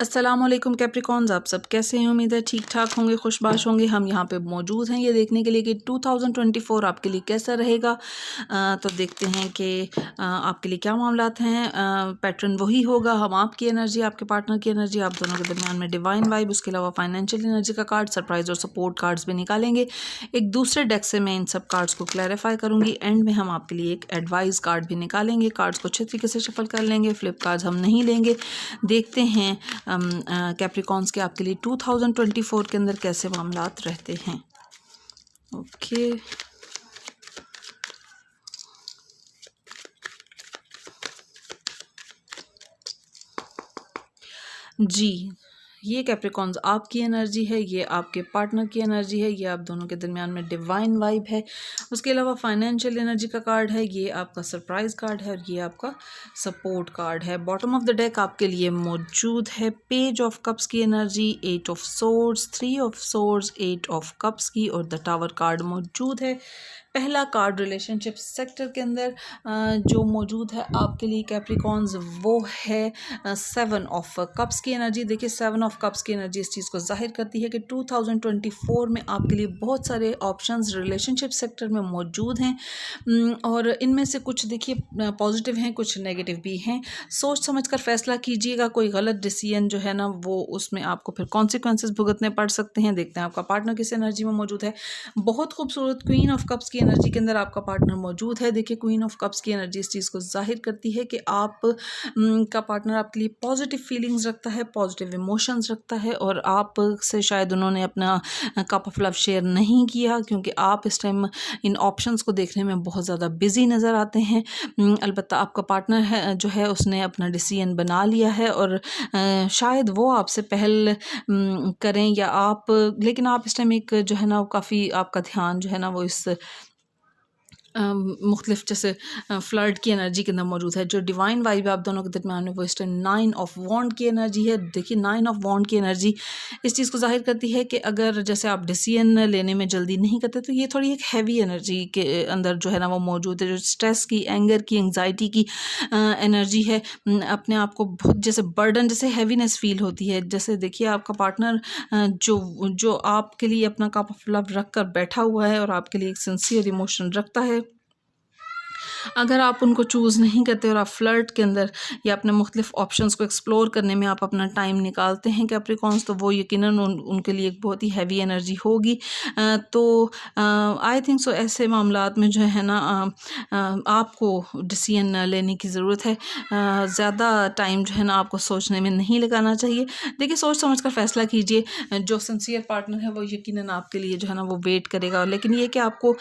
अस्सलामुअलैकुम कैप्रिकॉन्स, आप सब कैसे हैं? उम्मीद है ठीक ठाक होंगे, खुशबाश होंगे। हम यहाँ पे मौजूद हैं ये देखने के लिए कि 2024 आपके लिए कैसा रहेगा। तो देखते हैं कि आपके लिए क्या मामलात हैं। पैटर्न वही होगा, हम आपकी एनर्जी, आपके पार्टनर की एनर्जी, आप दोनों के दरमियान में डिवाइन वाइब, उसके अलावा फाइनेंशियल एनर्जी का कार्ड, सरप्राइज और सपोर्ट कार्ड्स भी निकालेंगे। एक दूसरे डेक से मैं इन सब कार्ड्स को क्लैरिफाई करूँगी। एंड में हम आपके लिए एक एडवाइस कार्ड भी निकालेंगे। कार्ड्स को अच्छे तरीके से शफल कर लेंगे, फ्लिप कार्ड्स हम नहीं लेंगे। देखते हैं कैप्रिकॉन्स के आपके लिए 2024 के अंदर कैसे मामलात रहते हैं। ओके जी, ये कैप्रिकॉन्स आपकी एनर्जी है, ये आपके पार्टनर की एनर्जी है, ये आप दोनों के दरमियान में डिवाइन वाइब है। उसके अलावा फाइनेंशियल एनर्जी का कार्ड है, ये आपका सरप्राइज कार्ड है और ये आपका सपोर्ट कार्ड है। बॉटम ऑफ द डेक आपके लिए मौजूद है पेज ऑफ कप्स की energy, 8 of swords, 3 of swords, 8 of cups की और द टावर कार्ड मौजूद है। पहला कार्ड रिलेशनशिप सेक्टर के अंदर जो मौजूद है आपके लिए कैप्रिकॉन्स, वो है 7 ऑफ कप्स की एनर्जी। देखिए 7 ऑफ कप्स की एनर्जी इस चीज़ को जाहिर करती है कि 2024 में आपके लिए बहुत सारे ऑप्शंस रिलेशनशिप सेक्टर में मौजूद हैं और इनमें से कुछ देखिए पॉजिटिव हैं, कुछ नेगेटिव भी हैं। सोच समझ कर फैसला कीजिएगा, कोई गलत डिसीजन जो है ना वो उसमें आपको फिर कॉन्सिक्वेंसेस भुगतने पड़ सकते हैं। देखते हैं आपका पार्टनर किस एनर्जी में मौजूद है। बहुत खूबसूरत क्वीन ऑफ कप्स की एनर्जी के अंदर आपका पार्टनर मौजूद है। देखिए क्वीन ऑफ कप्स की एनर्जी इस चीज़ को जाहिर करती है कि आप का पार्टनर आपके लिए पॉजिटिव फीलिंग्स रखता है, पॉजिटिव इमोशंस रखता है और आप से शायद उन्होंने अपना कप ऑफ लव शेयर नहीं किया क्योंकि आप इस टाइम इन ऑप्शंस को देखने में बहुत ज़्यादा बिजी नज़र आते हैं। अलबत्ता आपका पार्टनर है जो है उसने अपना डिसीजन बना लिया है और शायद वो आपसे पहल करें या आप, लेकिन आप इस टाइम एक जो है ना काफ़ी आपका ध्यान जो है ना वो इस मुख्तलिफ जैसे फ्लर्ट की एनर्जी के अंदर मौजूद है। जो डिवाइन वाइब आप दोनों के दरमियान में वो इस टाइम 9 ऑफ वॉन्ड की एनर्जी है। देखिए 9 ऑफ वॉन्ड की एनर्जी इस चीज़ को जाहिर करती है कि अगर जैसे आप डिसीजन लेने में जल्दी नहीं करते तो ये थोड़ी एक हैवी एनर्जी के अंदर जो है ना वो मौजूद है। जो स्ट्रेस की, एंगर की, एंग्जाइटी की एनर्जी है। अपने आप को बहुत जैसे बर्डन, जैसे हैवीनेस फील होती है। जैसे देखिए आपका पार्टनर जो जो आपके लिए अपना कप ऑफ लव रख कर बैठा हुआ है और आपके लिए एक सिंसियर इमोशन रखता है। अगर आप उनको चूज़ नहीं करते और आप फ्लर्ट के अंदर या अपने मुख्तलिफ ऑप्शंस को एक्सप्लोर करने में आप अपना टाइम निकालते हैं कैप्रिकॉन्स, तो वो यकीनन उनके लिए एक बहुत ही हैवी एनर्जी होगी। तो आई थिंक सो ऐसे मामलात में जो है ना आपको डिसीजन लेने की ज़रूरत है। ज़्यादा टाइम जो है ना आपको सोचने में नहीं लगाना चाहिए। देखिए सोच समझ कर फैसला कीजिए। जो सिंसियर पार्टनर है वो यकीनन आपके लिए जो है ना वो वेट करेगा, लेकिन ये कि आपको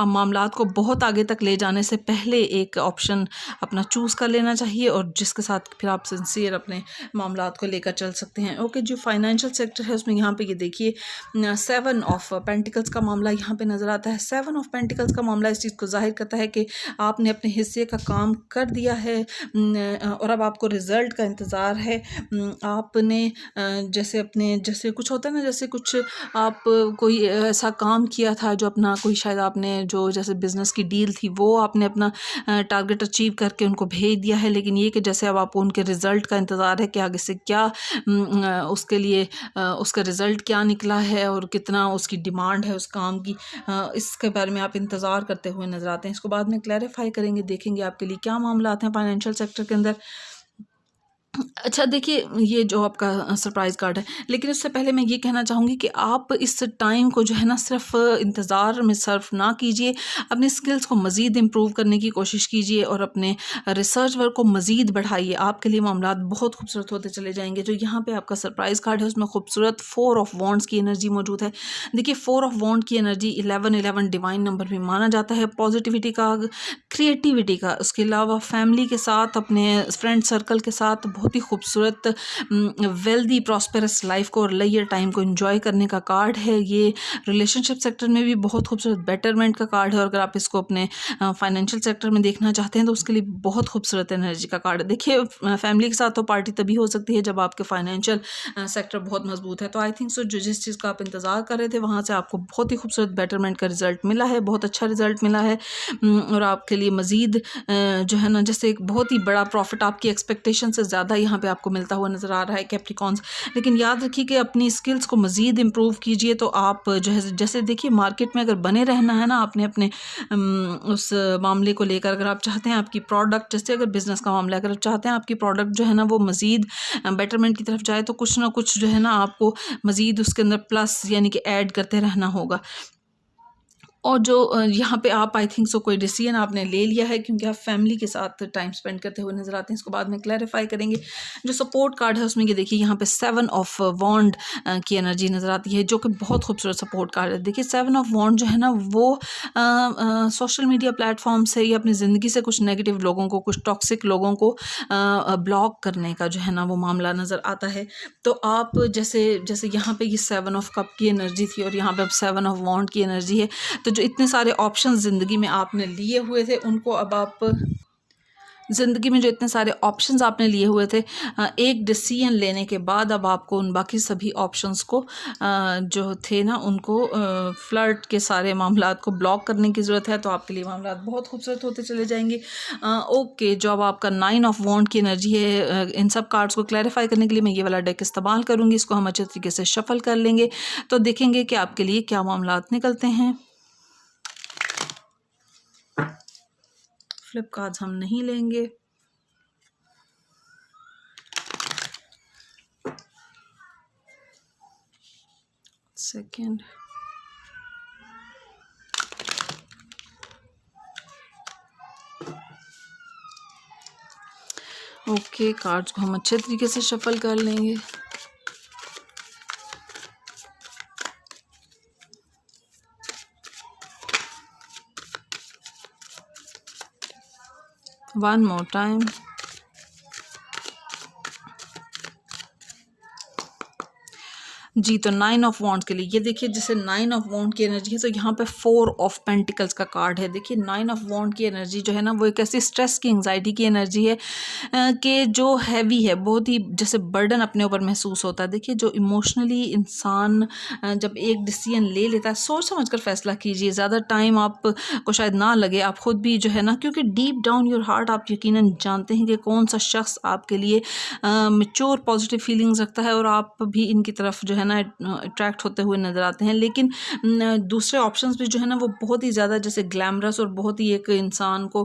मामलात को बहुत आगे तक ले जाने से पहले एक ऑप्शन अपना चूज़ कर लेना चाहिए और जिसके साथ फिर आप सिंसियर अपने मामलात को लेकर चल सकते हैं। ओके, जो फाइनेंशियल सेक्टर है उसमें यहाँ पे ये देखिए 7 ऑफ पेंटिकल्स का मामला यहाँ पे नज़र आता है। 7 ऑफ पेंटिकल्स का मामला इस चीज़ को जाहिर करता है कि आपने अपने हिस्से का काम कर दिया है और अब आपको रिज़ल्ट का इंतज़ार है। आपने जैसे कुछ होता है ना, जैसे कुछ आप कोई ऐसा काम किया था जो अपना कोई शायद आपने जो जैसे बिज़नेस की डील थी वो आपने अपना टारगेट अचीव करके उनको भेज दिया है, लेकिन ये कि जैसे अब आपको उनके रिज़ल्ट का इंतज़ार है कि आगे से क्या उसके लिए उसका रिज़ल्ट क्या निकला है और कितना उसकी डिमांड है उस काम की, इसके बारे में आप इंतज़ार करते हुए नज़र आते हैं। इसको बाद में क्लैरिफाई करेंगे, देखेंगे आपके लिए क्या मामला आते हैं फाइनेंशियल सेक्टर के अंदर। अच्छा देखिए ये जो आपका सरप्राइज़ कार्ड है, लेकिन उससे पहले मैं ये कहना चाहूँगी कि आप इस टाइम को जो है ना सिर्फ इंतज़ार में सर्फ ना कीजिए। अपने स्किल्स को मज़ीद इम्प्रूव करने की कोशिश कीजिए और अपने रिसर्च वर्क को मज़ीद बढ़ाइए। आपके लिए मामलात बहुत खूबसूरत होते चले जाएंगे। जो यहाँ पे आपका सरप्राइज़ कार्ड है उसमें खूबसूरत 4 ऑफ वॉन्ड्स की एनर्जी मौजूद है। देखिए 4 ऑफ वॉन्ड की एनर्जी 11 डिवाइन नंबर भी माना जाता है, पॉजिटिविटी का, क्रिएटिविटी का। उसके अलावा फैमिली के साथ, अपने फ्रेंड सर्कल के साथ बहुत ही खूबसूरत वेल्दी प्रॉस्पेरस लाइफ को और लेयर टाइम को एंजॉय करने का कार्ड है। ये रिलेशनशिप सेक्टर में भी बहुत खूबसूरत बेटरमेंट का कार्ड है और अगर आप इसको अपने फाइनेंशियल सेक्टर में देखना चाहते हैं तो उसके लिए बहुत खूबसूरत एनर्जी का कार्ड है। देखिए फैमिली के साथ तो पार्टी तभी हो सकती है जब आपके फाइनेंशियल सेक्टर बहुत मजबूत है। तो आई थिंक सो जो जिस चीज़ का आप इंतज़ार कर रहे थे वहाँ से आपको बहुत ही खूबसूरत बेटरमेंट का रिजल्ट मिला है, बहुत अच्छा रिजल्ट मिला है और आपके लिए मज़ीद जो है ना जैसे एक बहुत ही बड़ा प्रॉफिट आपकी एक्सपेक्टेशन से ज़्यादा ज़्यादा यहाँ पे आपको मिलता हुआ नज़र आ रहा है कैप्रिकॉन्स। लेकिन याद रखिए कि अपनी स्किल्स को मज़ीद इम्प्रूव कीजिए। तो आप जो है जैसे देखिए मार्केट में अगर बने रहना है ना, आपने अपने उस मामले को लेकर, अगर आप चाहते हैं आपकी प्रोडक्ट, जैसे अगर बिज़नेस का मामला है, अगर आप चाहते हैं आपकी प्रोडक्ट जो है ना वो मज़ीद बेटरमेंट की तरफ जाए, तो कुछ ना कुछ जो है ना आपको मज़ीद उसके अंदर प्लस यानी कि ऐड करते रहना होगा। और जो यहाँ पे आप आई थिंक सो कोई डिसीजन आपने ले लिया है, क्योंकि आप फैमिली के साथ टाइम स्पेंड करते हुए नज़र आते हैं। इसको बाद में क्लैरिफाई करेंगे। जो सपोर्ट कार्ड है उसमें ये देखिए यहाँ पे 7 ऑफ वॉन्ड की एनर्जी नज़र आती है, जो कि बहुत खूबसूरत सपोर्ट कार्ड है। देखिए 7 ऑफ वॉन्ड जो है ना वो सोशल मीडिया प्लेटफॉर्म से या अपनी ज़िंदगी से कुछ नेगेटिव लोगों को, कुछ टॉक्सिक लोगों को ब्लॉक करने का जो है ना वो मामला नज़र आता है। तो आप जैसे जैसे यहाँ पे ये 7 ऑफ कप की एनर्जी थी और यहाँ पे अब 7 ऑफ वॉन्ड की एनर्जी है। तो जो इतने सारे ऑप्शंस ज़िंदगी में आपने लिए हुए थे, उनको अब आप ज़िंदगी में जो इतने सारे ऑप्शंस आपने लिए हुए थे, एक डिसीजन लेने के बाद अब आपको उन बाकी सभी ऑप्शंस को जो थे ना उनको फ्लर्ट के सारे मामलात को ब्लॉक करने की ज़रूरत है। तो आपके लिए मामलात बहुत खूबसूरत होते चले जाएंगे। ओके, जो अब आपका 9 ऑफ वॉन्ड की एनर्जी है, इन सब कार्ड्स को क्लैरिफाई करने के लिए मैं ये वाला डेक इस्तेमाल करूँगी। इसको हम अच्छे तरीके से शफल कर लेंगे, तो देखेंगे कि आपके लिए क्या मामलात निकलते हैं। फ्लिप कार्ड्स हम नहीं लेंगे। सेकेंड, ओके, कार्ड्स को हम अच्छे तरीके से शफल कर लेंगे। One more time. जी, तो 9 ऑफ वॉन्ड्स के लिए ये देखिए, जैसे 9 ऑफ वॉन्ड की एनर्जी है, तो यहाँ पे 4 ऑफ पेंटिकल्स का कार्ड है। देखिए 9 ऑफ वॉन्ड की एनर्जी जो है ना वो एक ऐसी स्ट्रेस की, एंग्जाइटी की एनर्जी है कि जो हैवी है, बहुत ही जैसे बर्डन अपने ऊपर महसूस होता है। देखिए जो इमोशनली इंसान जब एक डिसीजन ले लेता है, सोच समझ कर फैसला कीजिए, ज़्यादा टाइम आपको शायद ना लगे, आप खुद भी जो है ना, क्योंकि डीप डाउन योर हार्ट आप यकीनन जानते हैं कि कौन सा शख्स आपके लिए मैच्योर पॉजिटिव फीलिंग्स रखता है और आप भी इनकी तरफ जो है ना अट्रैक्ट होते हुए नज़र आते हैं। लेकिन दूसरे ऑप्शंस भी जो है ना वो बहुत ही ज़्यादा जैसे ग्लैमरस और बहुत ही एक इंसान को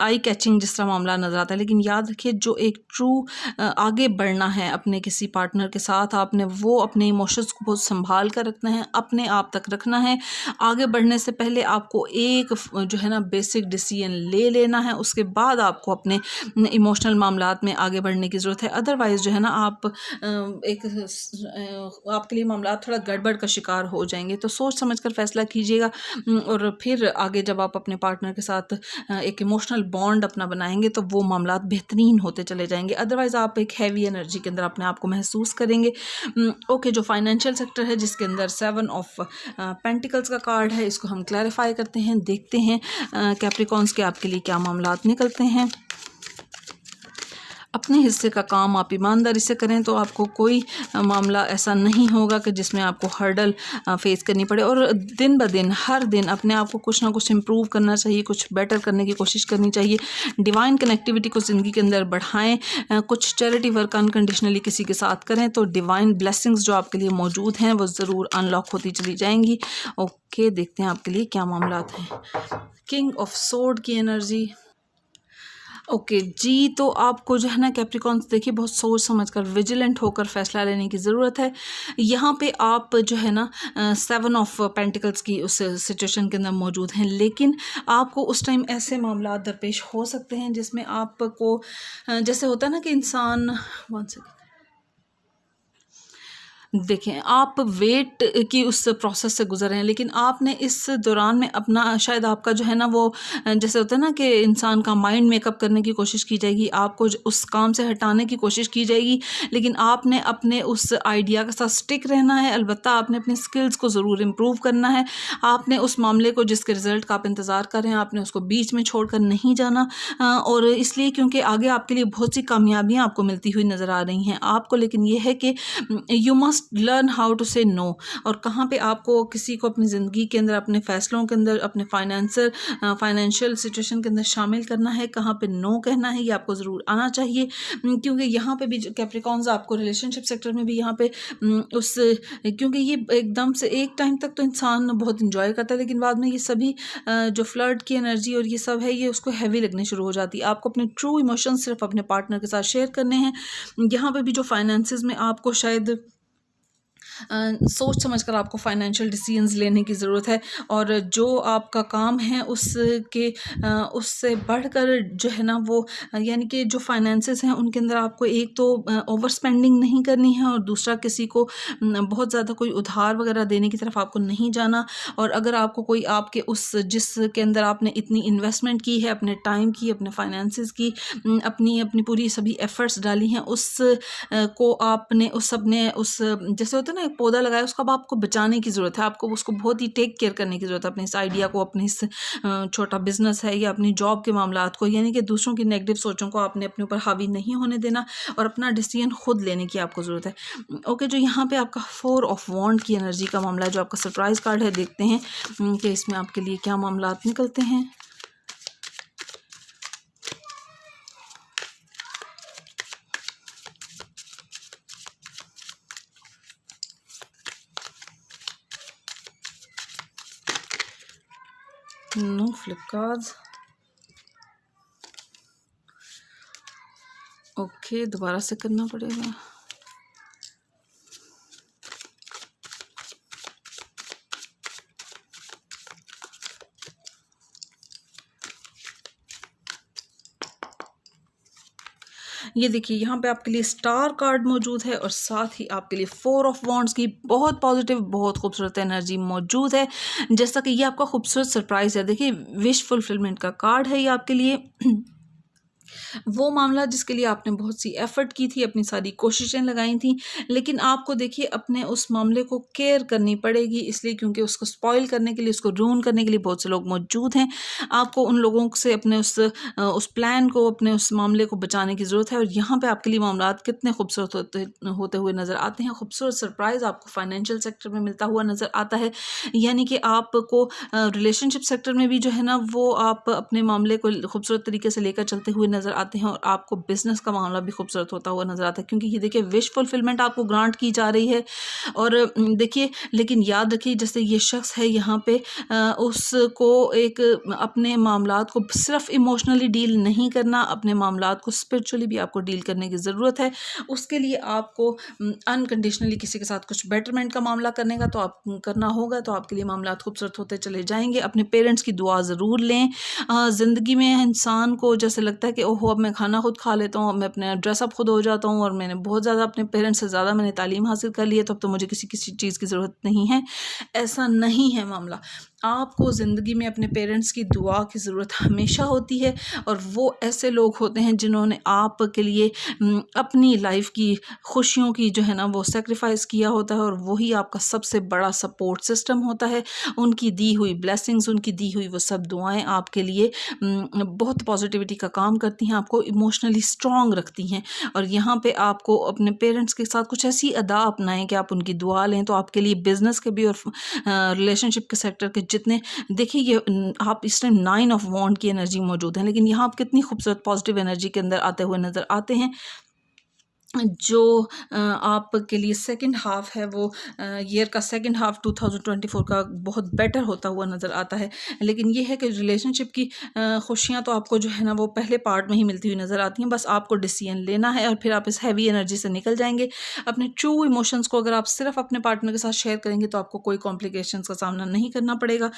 आई कैचिंग जिस तरह मामला नज़र आता है। लेकिन याद रखिए जो एक ट्रू आगे बढ़ना है अपने किसी पार्टनर के साथ, आपने वो अपने इमोशंस को बहुत संभाल कर रखना है, अपने आप तक रखना है। आगे बढ़ने से पहले आपको एक जो है ना बेसिक डिसीजन ले लेना है, उसके बाद आपको अपने इमोशनल मामलात में आगे बढ़ने की ज़रूरत है। अदरवाइज़ जो है ना आप आपके लिए मामला थोड़ा गड़बड़ का शिकार हो जाएंगे। तो सोच समझ कर फैसला कीजिएगा और फिर आगे जब आप अपने पार्टनर के साथ एक इमोशनल बॉन्ड अपना बनाएंगे तो वो मामला बेहतरीन होते चले जाएंगे। अदरवाइज़ आप एक हैवी एनर्जी के अंदर अपने आप को महसूस करेंगे। ओके, जो फाइनेंशियल सेक्टर है जिसके अंदर 7 ऑफ पेंटिकल्स का कार्ड है, इसको हम क्लैरिफाई करते हैं, देखते हैं कैप्रिकॉन्स के आपके लिए क्या मामलात निकलते हैं। अपने हिस्से का काम आप ईमानदारी से करें तो आपको कोई मामला ऐसा नहीं होगा कि जिसमें आपको हर्डल फेस करनी पड़े। और दिन ब दिन, हर दिन अपने आप को कुछ ना कुछ इम्प्रूव करना चाहिए, कुछ बेटर करने की कोशिश करनी चाहिए। डिवाइन कनेक्टिविटी को ज़िंदगी के अंदर बढ़ाएं, कुछ चैरिटी वर्क अनकंडीशनली किसी के साथ करें तो डिवाइन ब्लेसिंग्स जो आपके लिए मौजूद हैं वो ज़रूर अनलॉक होती चली जाएंगी। ओके, देखते हैं आपके लिए क्या मामलात हैं। किंग ऑफ सोर्ड की एनर्जी। ओके जी, तो आपको जो है ना कैप्रिकॉन्स देखिए बहुत सोच समझ कर, विजिलेंट होकर फैसला लेने की ज़रूरत है। यहाँ पे आप जो है ना 7 ऑफ पेंटिकल्स की उस सिचुएशन के अंदर मौजूद हैं, लेकिन आपको उस टाइम ऐसे मामला दरपेश हो सकते हैं जिसमें आपको जैसे होता है ना कि इंसान, वन सेकेंड, देखें आप वेट की उस प्रोसेस से गुजर रहे हैं, लेकिन आपने इस दौरान में अपना शायद आपका जो है ना वो जैसे होता है ना कि इंसान का माइंड मेकअप करने की कोशिश की जाएगी, आपको उस काम से हटाने की कोशिश की जाएगी, लेकिन आपने अपने उस आइडिया के साथ स्टिक रहना है। अलबत्ता आपने अपने स्किल्स को ज़रूर इम्प्रूव करना है। आपने उस मामले को जिसके रिज़ल्ट का आप इंतज़ार कर रहे हैं, आपने उसको बीच में छोड़ कर नहीं जाना। और इसलिए क्योंकि आगे आपके लिए बहुत सी कामयाबियाँ आपको मिलती हुई नज़र आ रही हैं आपको, लेकिन ये है कि you must must learn how to say no, और कहाँ पे आपको किसी को अपनी ज़िंदगी के अंदर, अपने फ़ैसलों के अंदर, अपने फाइनेंशियल सिचुएशन के अंदर शामिल करना है, कहाँ पे नो कहना है, ये आपको ज़रूर आना चाहिए। क्योंकि यहाँ पे भी कैप्रिकॉन्स आपको रिलेशनशिप सेक्टर में भी यहाँ पे उस क्योंकि ये एकदम से एक टाइम तक तो इंसान बहुत इंजॉय करता है, लेकिन बाद में ये सभी जो फ्लर्ट की एनर्जी और ये सब है, ये उसको हैवी लगने शुरू हो जाती है। आपको अपने ट्रू इमोशंस सिर्फ अपने पार्टनर के साथ शेयर करने हैं। यहाँ पे भी जो फाइनेंसेस में आपको शायद सोच समझ कर आपको फाइनेंशियल डिसीजंस लेने की ज़रूरत है, और जो आपका काम है उससे बढ़कर जो है ना वो यानी कि जो फाइनेंसेस हैं उनके अंदर आपको एक तो ओवर स्पेंडिंग नहीं करनी है, और दूसरा किसी को बहुत ज़्यादा कोई उधार वगैरह देने की तरफ आपको नहीं जाना। और अगर आपको कोई आपके उस जिसके अंदर आपने इतनी इन्वेस्टमेंट की है, अपने टाइम की, अपने फाइनेंसेस की, अपनी अपनी पूरी सभी एफ़र्ट्स डाली हैं, को आपने उस सब ने उस जैसे होता है ना एक पौधा लगाया, उसको अब आपको बचाने की ज़रूरत है, आपको उसको बहुत ही टेक केयर करने की ज़रूरत है, अपने इस आइडिया को, अपने इस छोटा बिजनेस है या अपनी जॉब के मामलात को, यानी कि दूसरों की नेगेटिव सोचों को आपने अपने ऊपर हावी नहीं होने देना, और अपना डिसीजन खुद लेने की आपको ज़रूरत है। ओके, जो यहाँ पे आपका 4 ऑफ वॉन्ड की एनर्जी का मामला है, जो आपका सरप्राइज कार्ड है, देखते हैं कि इसमें आपके लिए क्या मामलात निकलते हैं। No flip cards. ओके, दोबारा से करना पड़ेगा। ये देखिए, यहाँ पे आपके लिए स्टार कार्ड मौजूद है, और साथ ही आपके लिए 4 ऑफ वॉन्ड्स की बहुत पॉजिटिव, बहुत खूबसूरत एनर्जी मौजूद है। जैसा कि ये आपका खूबसूरत सरप्राइज है। देखिए, विश फुलफिलमेंट का कार्ड है ये आपके लिए। वो मामला जिसके लिए आपने बहुत सी एफ़र्ट की थी, अपनी सारी कोशिशें लगाई थी, लेकिन आपको देखिए अपने उस मामले को केयर करनी पड़ेगी, इसलिए क्योंकि उसको स्पॉइल करने के लिए, उसको रूइन करने के लिए बहुत से लोग मौजूद हैं। आपको उन लोगों से अपने उस प्लान को, अपने उस मामले को बचाने की ज़रूरत है। और यहाँ पे आपके लिए मामलात कितने खूबसूरत होते हुए नज़र आते हैं। खूबसूरत सरप्राइज़ आपको फाइनेंशियल सेक्टर में मिलता हुआ नज़र आता है, यानी कि आपको रिलेशनशिप सेक्टर में भी जो है ना वो आप अपने मामले को खूबसूरत तरीके से लेकर चलते हुए नज़र आते हैं, और आपको बिजनेस का मामला भी खूबसूरत होता हुआ नज़र आता है, क्योंकि ये देखिए विश फुलफिलमेंट आपको ग्रांट की जा रही है। और देखिए, लेकिन याद रखिए, जैसे ये शख्स है यहाँ पे उसको एक अपने मामलात को सिर्फ इमोशनली डील नहीं करना, अपने मामलात को स्पिरिचुअली भी आपको डील करने की ज़रूरत है। उसके लिए आपको अनकंडीशनली किसी के साथ कुछ बेटरमेंट का मामला करने का तो आप करना होगा, तो आपके लिए मामलात खूबसूरत होते चले जाएंगे। अपने पेरेंट्स की दुआ ज़रूर लें। ज़िंदगी में इंसान को जैसे लगता है कि ओहो, अब मैं खाना खुद खा लेता हूँ, अब मैं अपने ड्रेसअप खुद हो जाता हूँ, और मैंने बहुत ज़्यादा अपने पेरेंट्स से ज़्यादा मैंने तालीम हासिल कर ली है, तो अब तो मुझे किसी किसी चीज़ की ज़रूरत नहीं है। ऐसा नहीं है मामला। आपको ज़िंदगी में अपने पेरेंट्स की दुआ की ज़रूरत हमेशा होती है, और वो ऐसे लोग होते हैं जिन्होंने आपके लिए अपनी लाइफ की खुशियों की जो है ना वो सेक्रीफाइस किया होता है, और वही आपका सबसे बड़ा सपोर्ट सिस्टम होता है। उनकी दी हुई ब्लेसिंग्स, उनकी दी हुई वो सब दुआएं आपके लिए बहुत पॉजिटिविटी का काम करती हैं, आपको इमोशनली स्ट्रॉन्ग रखती हैं। और यहाँ पे आपको अपने पेरेंट्स के साथ कुछ ऐसी अदा अपनाएं कि आप उनकी दुआ लें, तो आपके लिए बिजनेस के भी और रिलेशनशिप के सेक्टर के जितने, देखिए ये आप इस टाइम 9 ऑफ वॉन्ड की एनर्जी मौजूद है, लेकिन यहाँ आप कितनी खूबसूरत पॉजिटिव एनर्जी के अंदर आते हुए नज़र आते हैं। जो आपके लिए सेकंड हाफ है वो ईयर का सेकंड हाफ 2024 का बहुत बेटर होता हुआ नज़र आता है। लेकिन ये है कि रिलेशनशिप की खुशियाँ तो आपको जो है ना वो पहले पार्ट में ही मिलती हुई नज़र आती हैं। बस आपको डिसीजन लेना है, और फिर आप इस हैवी एनर्जी से निकल जाएंगे। अपने ट्रू इमोशंस को अगर आप सिर्फ अपने पार्टनर के साथ शेयर करेंगे तो आपको कोई कॉम्प्लिकेशंस का सामना नहीं करना पड़ेगा।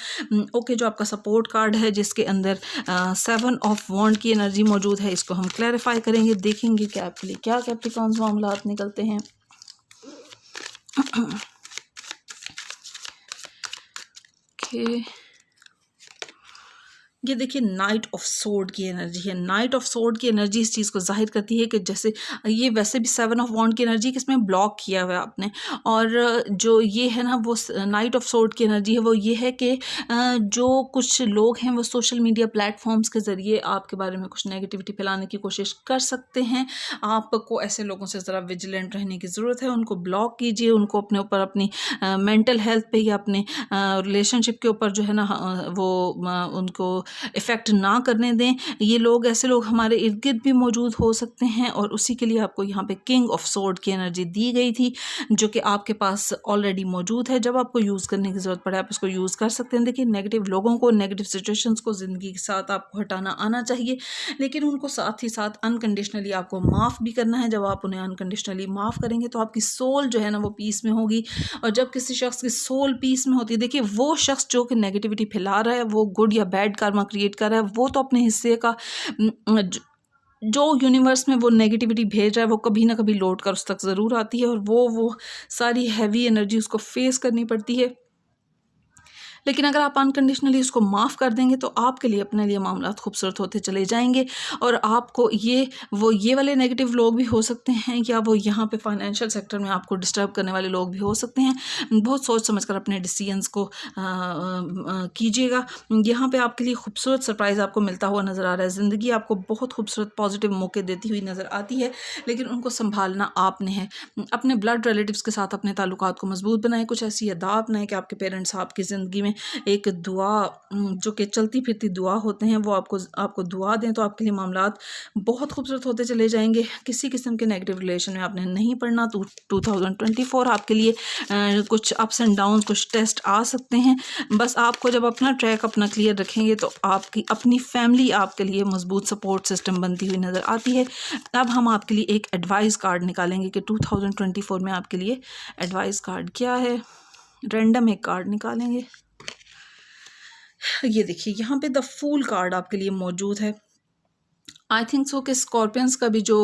ओके, जो आपका सपोर्ट कार्ड है जिसके अंदर 7 ऑफ वॉन्ड की एनर्जी मौजूद है, इसको हम क्लैरिफाई करेंगे, देखेंगे कि आपके लिए क्या कैप्रिकॉर्न मामलात निकलते हैं। ओके, ये देखिए नाइट ऑफ सोर्ड की एनर्जी है। नाइट ऑफ सोर्ड की एनर्जी इस चीज़ को ज़ाहिर करती है कि जैसे ये वैसे भी 7 ऑफ वॉन्ड की एनर्जी किसमें ब्लॉक किया हुआ है आपने, और जो ये है ना वो नाइट ऑफ सोर्ड की एनर्जी है वो ये है कि जो कुछ लोग हैं वो सोशल मीडिया प्लेटफॉर्म्स के ज़रिए आपके बारे में कुछ नेगेटिविटी फैलाने की कोशिश कर सकते हैं। आपको ऐसे लोगों से ज़रा विजिलेंट रहने की ज़रूरत है, उनको ब्लॉक कीजिए, उनको अपने ऊपर अपनी मेंटल हेल्थ पे या अपने रिलेशनशिप के ऊपर जो है ना उनको इफ़ेक्ट ना करने दें। ये लोग ऐसे लोग हमारे इर्द गिर्द भी मौजूद हो सकते हैं, और उसी के लिए आपको यहाँ पे किंग ऑफ सोर्ड की एनर्जी दी गई थी जो कि आपके पास ऑलरेडी मौजूद है। जब आपको यूज़ करने की ज़रूरत पड़े आप इसको यूज़ कर सकते हैं। देखिए नेगेटिव लोगों को, नेगेटिव सिचुएशंस को ज़िंदगी के साथ आपको हटाना आना चाहिए, लेकिन उनको साथ ही साथ अनकंडीशनली आपको माफ़ भी करना है। जब आप उन्हें अनकंडीशनली माफ़ करेंगे तो आपकी सोल जो है ना वो पीस में होगी, और जब किसी शख्स की सोल पीस में होती है, देखिए वो शख्स जो कि नेगेटिविटी फैला रहा है, वो गुड या बैड कर्मा क्रिएट कर रहा है, वो तो अपने हिस्से का जो यूनिवर्स में वो नेगेटिविटी भेज रहा है वो कभी ना कभी लौट कर उस तक ज़रूर आती है, और वो सारी हैवी एनर्जी उसको फेस करनी पड़ती है। लेकिन अगर आप अनकंडीशनली उसको माफ़ कर देंगे तो आपके लिए, अपने लिए मामलात खूबसूरत होते चले जाएंगे, और आपको ये वाले नेगेटिव लोग भी हो सकते हैं, या वो यहाँ पे फाइनेंशियल सेक्टर में आपको डिस्टर्ब करने वाले लोग भी हो सकते हैं। बहुत सोच समझ कर अपने डिसीजंस को कीजिएगा। यहाँ पे आपके लिए खूबसूरत सरप्राइज़ आपको मिलता हुआ नज़र आ रहा है। ज़िंदगी आपको बहुत खूबसूरत पॉजिटिव मौके देती हुई नज़र आती है, लेकिन उनको संभालना आपने है। अपने ब्लड रिलेटिव्स के साथ अपने ताल्लुकात को मजबूत बनाएं। कुछ ऐसी अदा अपनाएं कि आपके पेरेंट्स आपकी ज़िंदगी में एक दुआ, जो कि चलती फिरती दुआ होते हैं, वो आपको दुआ दें तो आपके लिए मामलात बहुत खूबसूरत होते चले जाएंगे। किसी किस्म के नेगेटिव रिलेशन में आपने नहीं पड़ना। तो 2024 आपके लिए कुछ अप्स एंड डाउन, कुछ टेस्ट आ सकते हैं। बस आपको जब अपना ट्रैक अपना क्लियर रखेंगे तो आपकी अपनी फैमिली आपके लिए मजबूत सपोर्ट सिस्टम बनती हुई नज़र आती है। अब हम आपके लिए एक एडवाइस कार्ड निकालेंगे कि 2024 में आपके लिए एडवाइस कार्ड क्या है। रैंडम एक कार्ड निकालेंगे। ये देखिए यहाँ पे द फूल कार्ड आपके लिए मौजूद है। आई थिंक सो कि स्कॉर्पियंस का भी जो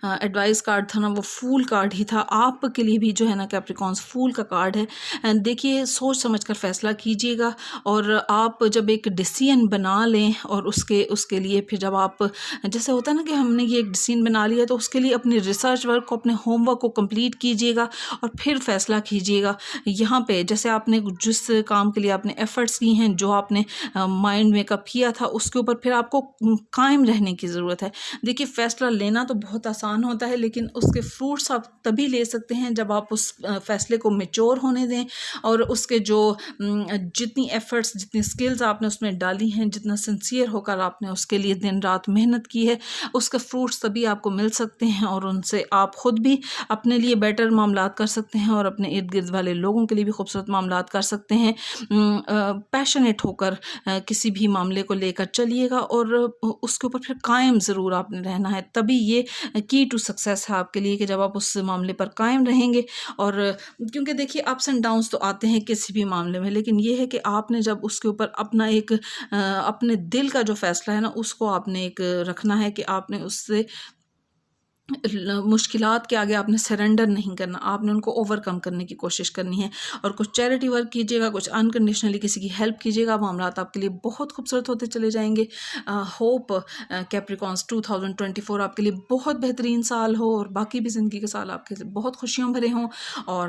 एडवाइस कार्ड था ना वो फूल कार्ड ही था। आपके लिए भी जो है ना कैप्रिकॉन्स फूल का कार्ड है। देखिए सोच समझकर फ़ैसला कीजिएगा, और आप जब एक डिसीजन बना लें और उसके लिए फिर जब आप, जैसे होता है ना कि हमने ये एक डिसीजन बना लिया, तो उसके लिए अपनी रिसर्च वर्क को, अपने होमवर्क को कंप्लीट कीजिएगा और फिर फ़ैसला कीजिएगा। यहाँ पे जैसे आपने जिस काम के लिए आपने एफ़र्ट्स की हैं, जो आपने माइंड मेकअप किया था, उसके ऊपर फिर आपको कायम रहने की ज़रूरत है। देखिए फ़ैसला लेना तो बहुत आसान होता है, लेकिन उसके फ्रूट्स आप तभी ले सकते हैं जब आप उस फ़ैसले को मैच्योर होने दें, और उसके जो जितनी एफ़र्ट्स, जितनी स्किल्स आपने उसमें डाली हैं, जितना सिंसियर होकर आपने उसके लिए दिन रात मेहनत की है, उसके फ्रूट्स तभी आपको मिल सकते हैं, और उनसे आप ख़ुद भी अपने लिए बेटर मामलात कर सकते हैं, और अपने इर्द गिर्द वाले लोगों के लिए भी खूबसूरत मामलात कर सकते हैं। पैशनेट होकर किसी भी मामले को लेकर चलिएगा, और उसके ऊपर फिर कायम ज़रूर आपने रहना है। तभी ये की टू सक्सेस है आपके लिए कि जब आप उस मामले पर कायम रहेंगे। और क्योंकि देखिए अप्स एंड डाउन्स तो आते हैं किसी भी मामले में, लेकिन ये है कि आपने जब उसके ऊपर अपना एक अपने दिल का जो फ़ैसला है ना उसको आपने एक रखना है कि आपने उससे मुश्किलात के आगे आपने सरेंडर नहीं करना, आपने उनको ओवरकम करने की कोशिश करनी है। और कुछ चैरिटी वर्क कीजिएगा, कुछ अनकंडीशनली किसी की हेल्प कीजिएगा, मामलात आपके लिए बहुत खूबसूरत होते चले जाएंगे। होप कैप्रिकॉन्स 2024 आपके लिए बहुत बेहतरीन साल हो, और बाकी भी ज़िंदगी के साल आपके बहुत खुशियों भरे हों। और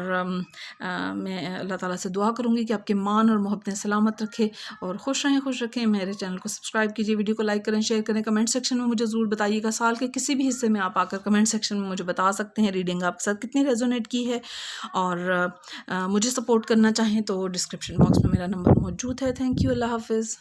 मैं अल्लाह ताला से दुआ करूँगी कि आपके मान और मोहब्बतें सलामत रखे और खुश रखें। मेरे चैनल को सब्सक्राइब कीजिए, वीडियो को लाइक करें, शेयर करें। कमेंट सेक्शन में मुझे ज़रूर बताइएगा, साल के किसी भी हिस्से में आप आकर कमेंट सेक्शन में मुझे बता सकते हैं रीडिंग आपके साथ कितनी रेजोनेट की है। और मुझे सपोर्ट करना चाहें तो डिस्क्रिप्शन बॉक्स में मेरा नंबर मौजूद है। Thank you. अल्लाह हाफिज़।